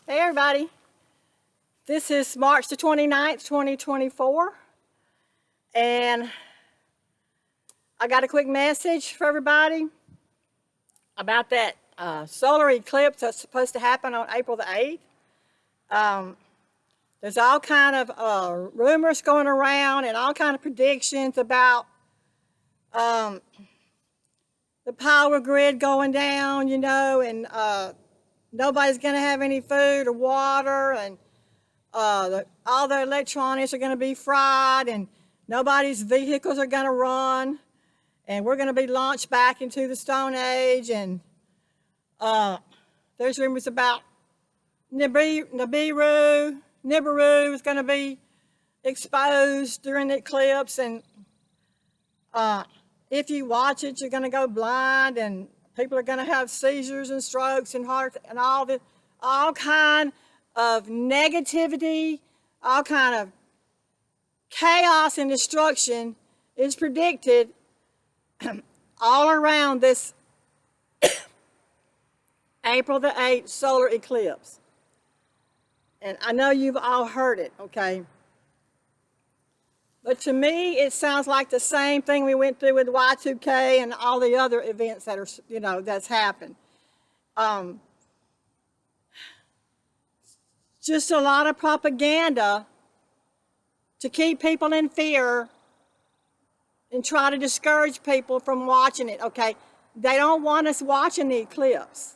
Hey everybody, this is March the 29th, 2024, and I got a quick message for everybody about that solar eclipse that's supposed to happen on April the 8th. There's all kind of rumors going around and all kind of predictions about the power grid going down, and nobody's going to have any food or water, and all the electronics are going to be fried, and nobody's vehicles are going to run, and we're going to be launched back into the Stone Age. And there's rumors about Nibiru is going to be exposed during the eclipse, and if you watch it, you're going to go blind, and people are going to have seizures and strokes and heart and all kind of negativity, all kind of chaos and destruction is predicted all around this April the 8th solar eclipse. And I know you've all heard it, okay? But to me, it sounds like the same thing we went through with Y2K and all the other events that are, that's happened. Just a lot of propaganda to keep people in fear and try to discourage people from watching it, okay? They don't want us watching the eclipse.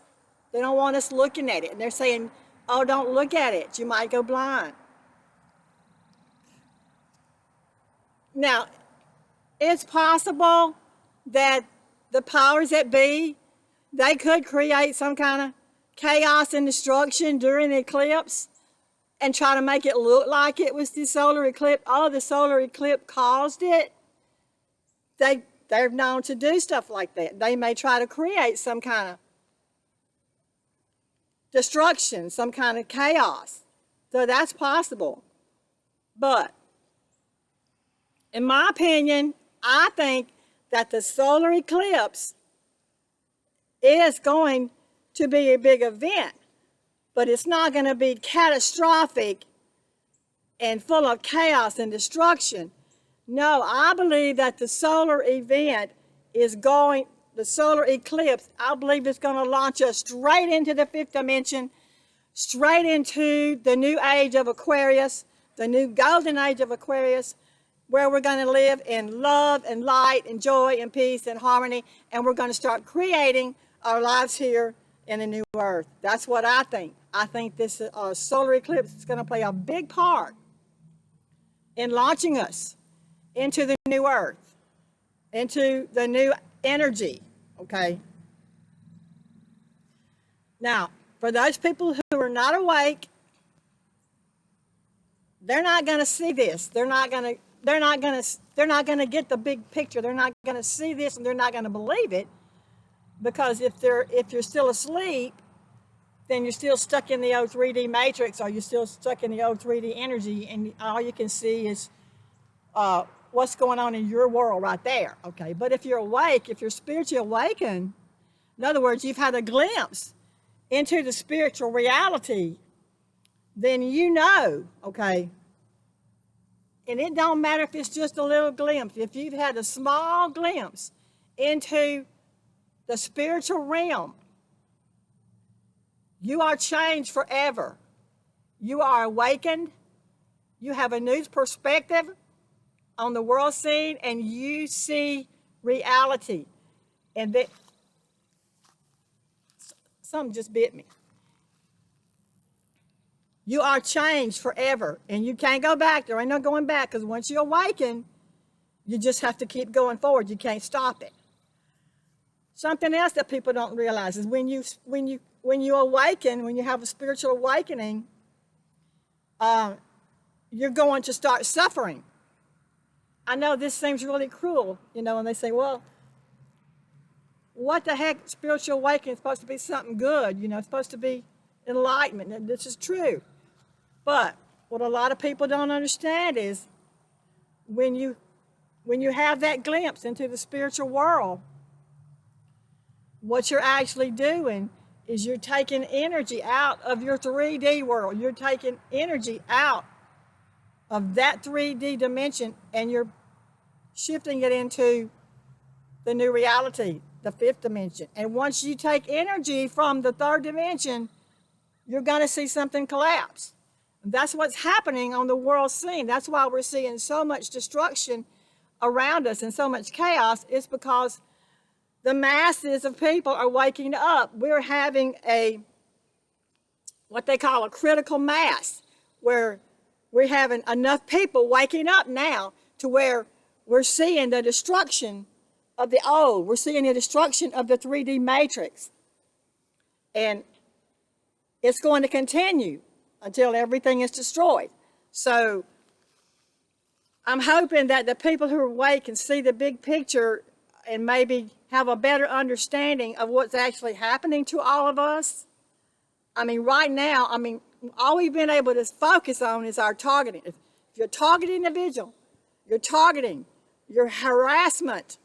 They don't want us looking at it. And they're saying, oh, don't look at it. You might go blind. Now, it's possible that the powers that be, they could create some kind of chaos and destruction during the eclipse and try to make it look like it was the solar eclipse. Oh, the solar eclipse caused it. They're known to do stuff like that. They may try to create some kind of destruction, some kind of chaos. So that's possible. But in my opinion, I think that the solar eclipse is going to be a big event, but it's not going to be catastrophic and full of chaos and destruction. No, I believe that the solar eclipse, I believe it's going to launch us straight into the fifth dimension, straight into the new age of Aquarius, the new golden age of Aquarius, where we're going to live in love and light and joy and peace and harmony, and we're going to start creating our lives here in the new earth. That's what I think. I think this solar eclipse is going to play a big part in launching us into the new earth, into the new energy, okay? Now, for those people who are not awake, they're not going to see this. They're not going to get the big picture. They're not going to see this, and they're not going to believe it, because if you're still asleep, then you're still stuck in the old 3D matrix, or you're still stuck in the old 3D energy, and all you can see is what's going on in your world right there, okay? But if you're awake, if you're spiritually awakened, in other words, you've had a glimpse into the spiritual reality, then you know, okay? And it don't matter if it's just a little glimpse. If you've had a small glimpse into the spiritual realm, you are changed forever. You are awakened. You have a new perspective on the world scene, and you see reality. And that something just bit me. You are changed forever, and you can't go back. There ain't no going back, because once you awaken, you just have to keep going forward. You can't stop it. Something else that people don't realize is when you awaken, when you have a spiritual awakening, you're going to start suffering. I know this seems really cruel, and they say, well, what the heck, spiritual awakening is supposed to be something good, it's supposed to be enlightenment, and this is true. But what a lot of people don't understand is when you have that glimpse into the spiritual world, what you're actually doing is you're taking energy out of your 3D world. You're taking energy out of that 3D dimension and you're shifting it into the new reality, the fifth dimension. And once you take energy from the third dimension, you're going to see something collapse. And that's what's happening on the world scene. That's why we're seeing so much destruction around us and so much chaos. It's because the masses of people are waking up. We're having what they call a critical mass, where we're having enough people waking up now to where we're seeing the destruction of the old. We're seeing the destruction of the 3D matrix. And it's going to continue until everything is destroyed. So I'm hoping that the people who are awake can see the big picture and maybe have a better understanding of what's actually happening to all of us. I mean, right now, all we've been able to focus on is our targeting. If you're targeting an individual, you're targeting your harassment,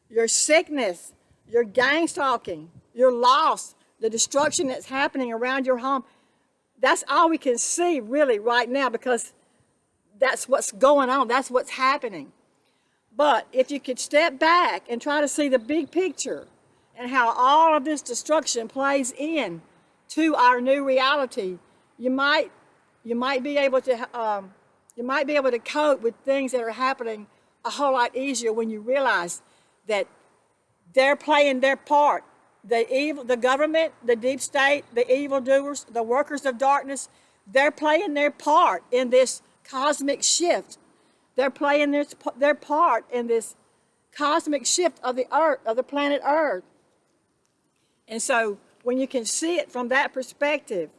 your sickness, your gang stalking, your loss, the destruction that's happening around your home. That's all we can see really right now, because that's what's going on. That's what's happening. But if you could step back and try to see the big picture and how all of this destruction plays in to our new reality, you might be able to cope with things that are happening a whole lot easier when you realize that they're playing their part. The government, the deep state, the evildoers, the workers of darkness, they're playing their part in this cosmic shift. They're playing their part in this cosmic shift of the earth, of the planet Earth. And so when you can see it from that perspective,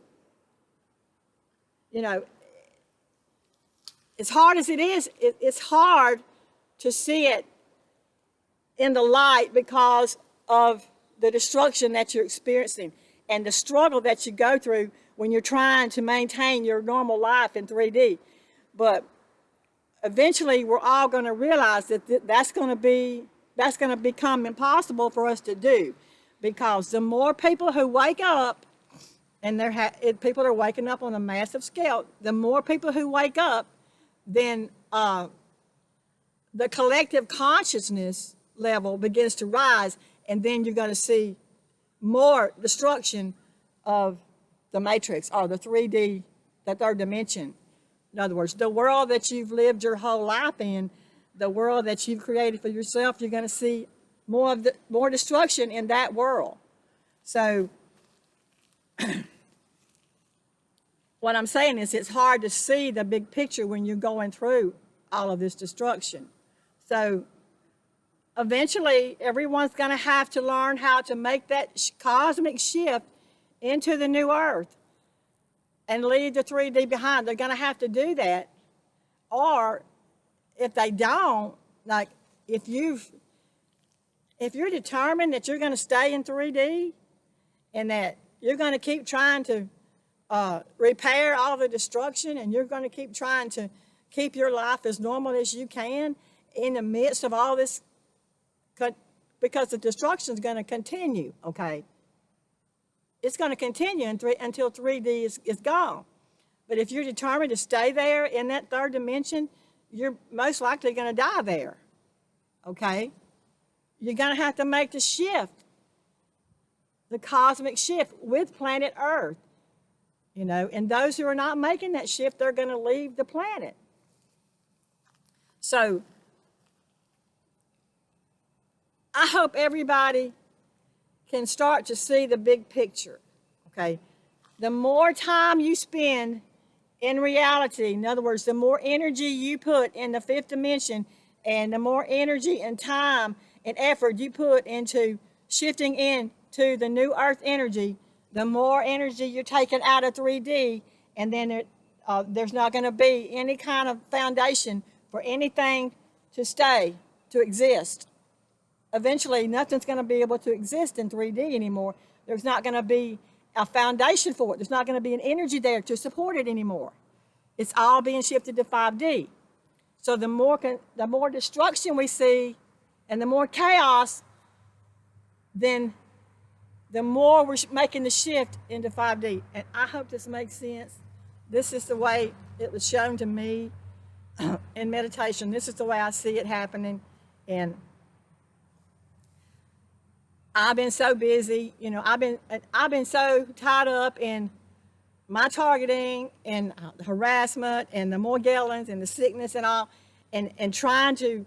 as hard as it is, it's hard to see it in the light because of the destruction that you're experiencing and the struggle that you go through when you're trying to maintain your normal life in 3D. But eventually we're all going to realize that that's going to become impossible for us to do, because the more people who wake up, and people are waking up on a massive scale, the more people who wake up, then the collective consciousness level begins to rise, and then you're going to see more destruction of the matrix, or the 3D, the third dimension. In other words, the world that you've lived your whole life in, the world that you've created for yourself, you're going to see more destruction in that world. So what I'm saying is, it's hard to see the big picture when you're going through all of this destruction. So eventually, everyone's going to have to learn how to make that cosmic shift into the new earth and leave the 3D behind. They're going to have to do that. Or if they don't, like if you're determined that you're going to stay in 3D and that you're going to keep trying to repair all the destruction, and you're going to keep trying to keep your life as normal as you can in the midst of all this, because the destruction is going to continue, okay? It's going to continue until 3D is gone. But if you're determined to stay there in that third dimension, you're most likely going to die there, okay? You're going to have to make the shift, the cosmic shift with planet Earth, and those who are not making that shift, they're going to leave the planet. So I hope everybody can start to see the big picture, okay? The more time you spend in reality, in other words, the more energy you put in the fifth dimension, and the more energy and time and effort you put into shifting into the new earth energy, the more energy you're taking out of 3D, and then there's not going to be any kind of foundation for anything to stay, to exist. Eventually, nothing's going to be able to exist in 3D anymore. There's not going to be a foundation for it. There's not going to be an energy there to support it anymore. It's all being shifted to 5D. So the more destruction we see and the more chaos, then the more we're making the shift into 5D. And I hope this makes sense. This is the way it was shown to me in meditation. This is the way I see it happening. And I've been so busy, you know, I've been so tied up in my targeting and the harassment and the Morgellons and the sickness and all, and trying to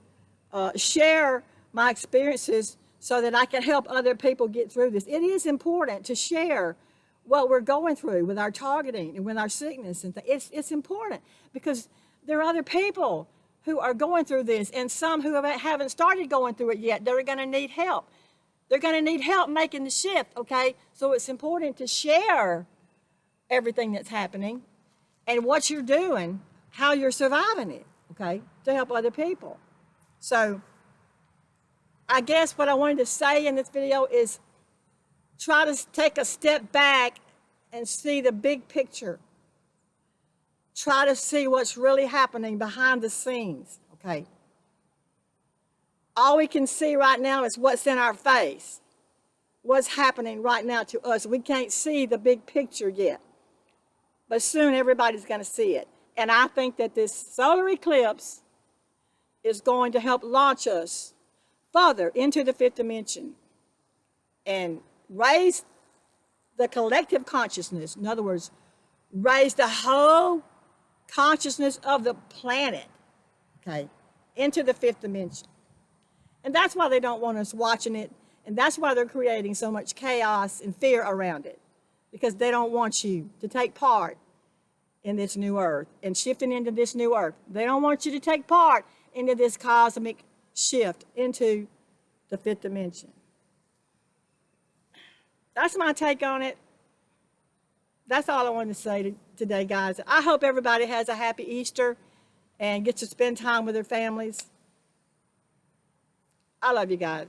share my experiences so that I can help other people get through this. It is important to share what we're going through with our targeting and with our sickness and it's important because there are other people who are going through this and some who haven't started going through it yet. They're going to need help. They're going to need help making the shift, okay? So it's important to share everything that's happening and what you're doing, how you're surviving it, okay, to help other people. So I guess what I wanted to say in this video is try to take a step back and see the big picture. Try to see what's really happening behind the scenes, okay? All we can see right now is what's in our face, what's happening right now to us. We can't see the big picture yet, but soon everybody's going to see it. And I think that this solar eclipse is going to help launch us further into the fifth dimension and raise the collective consciousness. In other words, raise the whole consciousness of the planet, okay, into the fifth dimension. And that's why they don't want us watching it. And that's why they're creating so much chaos and fear around it. Because they don't want you to take part in this new earth and shifting into this new earth. They don't want you to take part into this cosmic shift into the fifth dimension. That's my take on it. That's all I wanted to say today, guys. I hope everybody has a happy Easter and gets to spend time with their families. I love you guys.